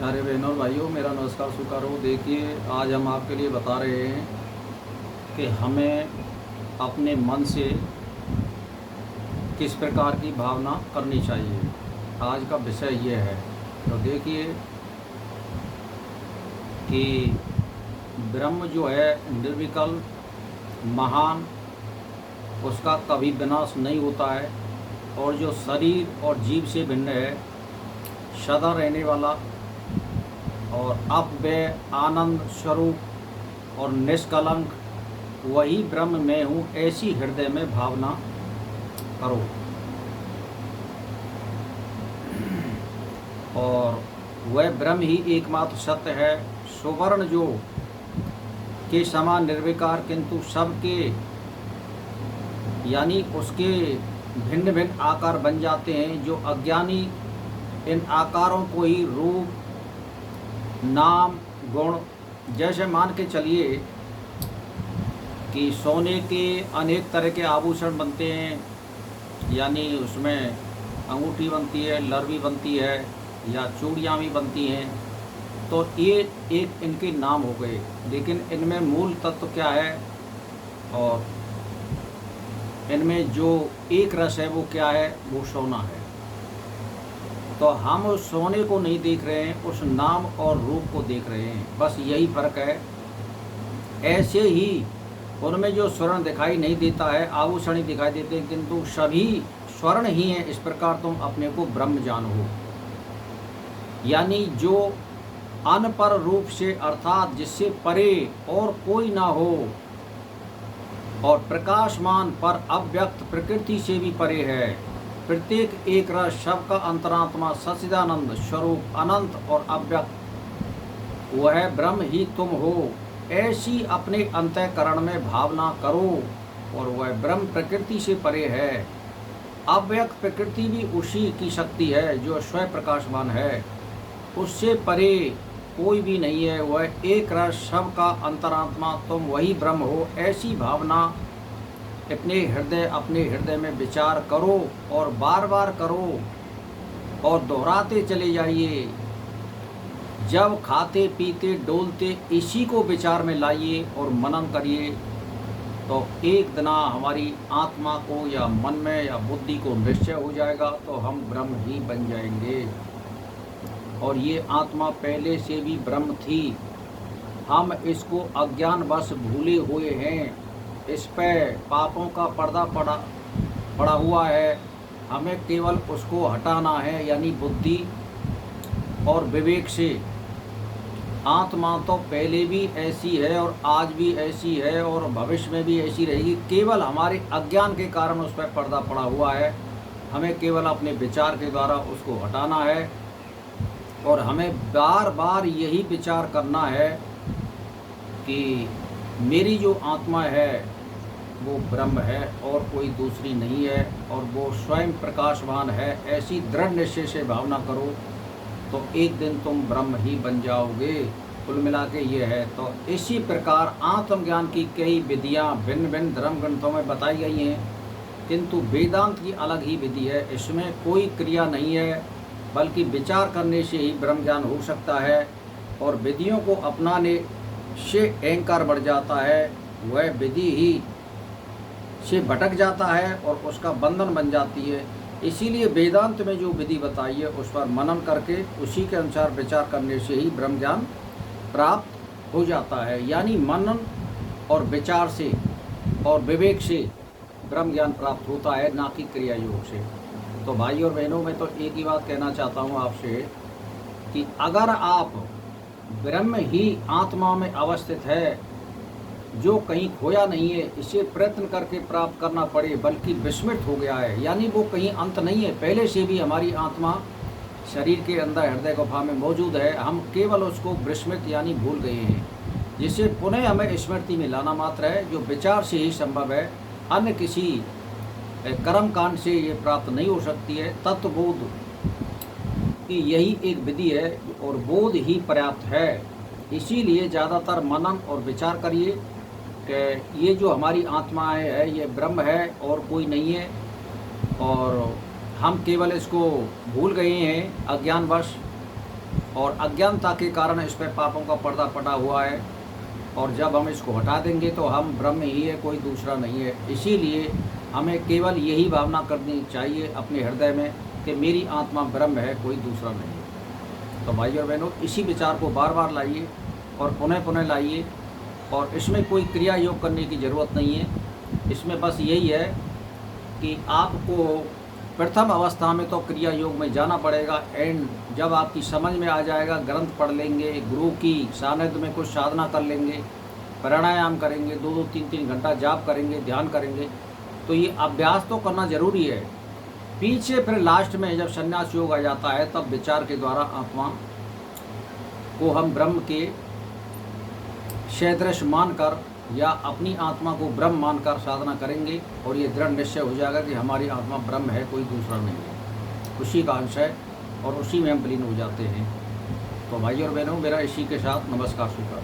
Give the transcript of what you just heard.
प्यारे बहनों और भाइयों, मेरा नमस्कार स्वीकार हो। देखिए, आज हम आपके लिए बता रहे हैं कि हमें अपने मन से किस प्रकार की भावना करनी चाहिए। आज का विषय ये है। तो देखिए कि ब्रह्म जो है निर्विकल्प, महान, उसका कभी विनाश नहीं होता है। और जो शरीर और जीव से भिन्न है, सदा रहने वाला और अव्यय आनंद स्वरूप और निष्कलंक, वही ब्रह्म मैं हूँ, ऐसी हृदय में भावना करो। और वह ब्रह्म ही एकमात्र सत्य है, सुवर्ण जो के समान निर्विकार, किंतु सबके यानी उसके भिन्न भिन्न आकार बन जाते हैं। जो अज्ञानी इन आकारों को ही रूप, नाम, गुण, जैसे मान के चलिए कि सोने के अनेक तरह के आभूषण बनते हैं, यानी उसमें अंगूठी बनती है, लरवी बनती है या चूड़ियाँ भी बनती हैं। तो ये एक इनके नाम हो गए, लेकिन इनमें मूल तत्व क्या है और इनमें जो एक रस है वो क्या है? वो सोना है। तो हम उस सोने को नहीं देख रहे हैं, उस नाम और रूप को देख रहे हैं, बस यही फर्क है। ऐसे ही उनमें जो स्वर्ण दिखाई नहीं देता है, आभूषण ही दिखाई देते हैं, किंतु सभी स्वर्ण ही हैं। इस प्रकार तुम अपने को ब्रह्म जानो। यानी जो अनपर रूप से, अर्थात जिससे परे और कोई ना हो, और प्रकाशमान पर अव्यक्त प्रकृति से भी परे है, प्रत्येक एक रस, सबका अंतरात्मा, सच्चिदानंद स्वरूप, अनंत और अव्यक्त, वह ब्रह्म ही तुम हो, ऐसी अपने अंतःकरण में भावना करो। और वह ब्रह्म प्रकृति से परे है। अव्यक्त प्रकृति भी उसी की शक्ति है जो स्वयं प्रकाशमान है, उससे परे कोई भी नहीं है। वह एक रस, सबका अंतरात्मा, तुम वही ब्रह्म हो, ऐसी भावना अपने हृदय में विचार करो और बार बार करो और दोहराते चले जाइए। जब खाते पीते डोलते इसी को विचार में लाइए और मनन करिए, तो एक दिन हमारी आत्मा को या मन में या बुद्धि को निश्चय हो जाएगा, तो हम ब्रह्म ही बन जाएंगे। और ये आत्मा पहले से भी ब्रह्म थी, हम इसको अज्ञानवश भूले हुए हैं। इस पर पापों का पर्दा पड़ा हुआ है। हमें केवल उसको हटाना है, यानी बुद्धि और विवेक से। आत्मा तो पहले भी ऐसी है और आज भी ऐसी है और भविष्य में भी ऐसी रहेगी, केवल हमारे अज्ञान के कारण उस पर पर्दा पड़ा हुआ है। हमें केवल अपने विचार के द्वारा उसको हटाना है। और हमें बार बार यही विचार करना है कि मेरी जो आत्मा है वो ब्रह्म है और कोई दूसरी नहीं है, और वो स्वयं प्रकाशवान है। ऐसी दृढ़ निश्चय से भावना करो, तो एक दिन तुम ब्रह्म ही बन जाओगे। कुल मिला के ये है। तो इसी प्रकार आत्मज्ञान की कई विधियाँ भिन्न भिन्न धर्म ग्रंथों में बताई गई हैं, किंतु वेदांत की अलग ही विधि है। इसमें कोई क्रिया नहीं है, बल्कि विचार करने से ही ब्रह्म ज्ञान हो सकता है। और विधियों को अपनाने से अहंकार बढ़ जाता है, वह विधि ही से भटक जाता है और उसका बंधन बन जाती है। इसीलिए वेदांत में जो विधि बताई है उस पर मनन करके उसी के अनुसार विचार करने से ही ब्रह्म ज्ञान प्राप्त हो जाता है। यानी मनन और विचार से और विवेक से ब्रह्म ज्ञान प्राप्त होता है, ना कि क्रिया योग से। तो भाई और बहनों, मैं तो एक ही बात कहना चाहता हूँ आपसे कि अगर आप ब्रह्म ही आत्मा में अवस्थित है, जो कहीं खोया नहीं है, इसे प्रयत्न करके प्राप्त करना पड़े, बल्कि विस्मृत हो गया है, यानी वो कहीं अंत नहीं है, पहले से भी हमारी आत्मा शरीर के अंदर हृदय गुफा में मौजूद है, हम केवल उसको विस्मृत यानी भूल गए हैं, जिसे पुनः हमें स्मृति में लाना मात्र है, जो विचार से ही संभव है। अन्य किसी कर्म कांड से ये प्राप्त नहीं हो सकती है। तत्वबोध की यही एक विधि है और बोध ही पर्याप्त है। इसीलिए ज़्यादातर मनन और विचार करिए कि ये जो हमारी आत्मा है ये ब्रह्म है और कोई नहीं है, और हम केवल इसको भूल गए हैं अज्ञानवश। और अज्ञानता के कारण इस पर पापों का पर्दा पड़ा हुआ है। और जब हम इसको हटा देंगे तो हम ब्रह्म ही है, कोई दूसरा नहीं है। इसीलिए हमें केवल यही भावना करनी चाहिए अपने हृदय में कि मेरी आत्मा ब्रह्म है, कोई दूसरा नहीं है। तो भाई और बहनों, इसी विचार को बार बार लाइए और पुनः पुनः लाइए। और इसमें कोई क्रिया योग करने की ज़रूरत नहीं है। इसमें बस यही है कि आपको प्रथम अवस्था में तो क्रिया योग में जाना पड़ेगा। एंड जब आपकी समझ में आ जाएगा, ग्रंथ पढ़ लेंगे, गुरु की सानिध्य में कुछ साधना कर लेंगे, प्राणायाम करेंगे, 2-2 3-3 घंटा जाप करेंगे, ध्यान करेंगे, तो ये अभ्यास तो करना ज़रूरी है। पीछे फिर लास्ट में जब संन्यास योग आ जाता है, तब विचार के द्वारा आत्मा को हम ब्रह्म के सदृश मानकर या अपनी आत्मा को ब्रह्म मानकर साधना करेंगे और ये दृढ़ निश्चय हो जाएगा कि हमारी आत्मा ब्रह्म है, कोई दूसरा नहीं है, उसी का अंश है और उसी में हम विलीन हो जाते हैं। तो भाई और बहनों, मेरा इसी के साथ नमस्कार स्वीकार।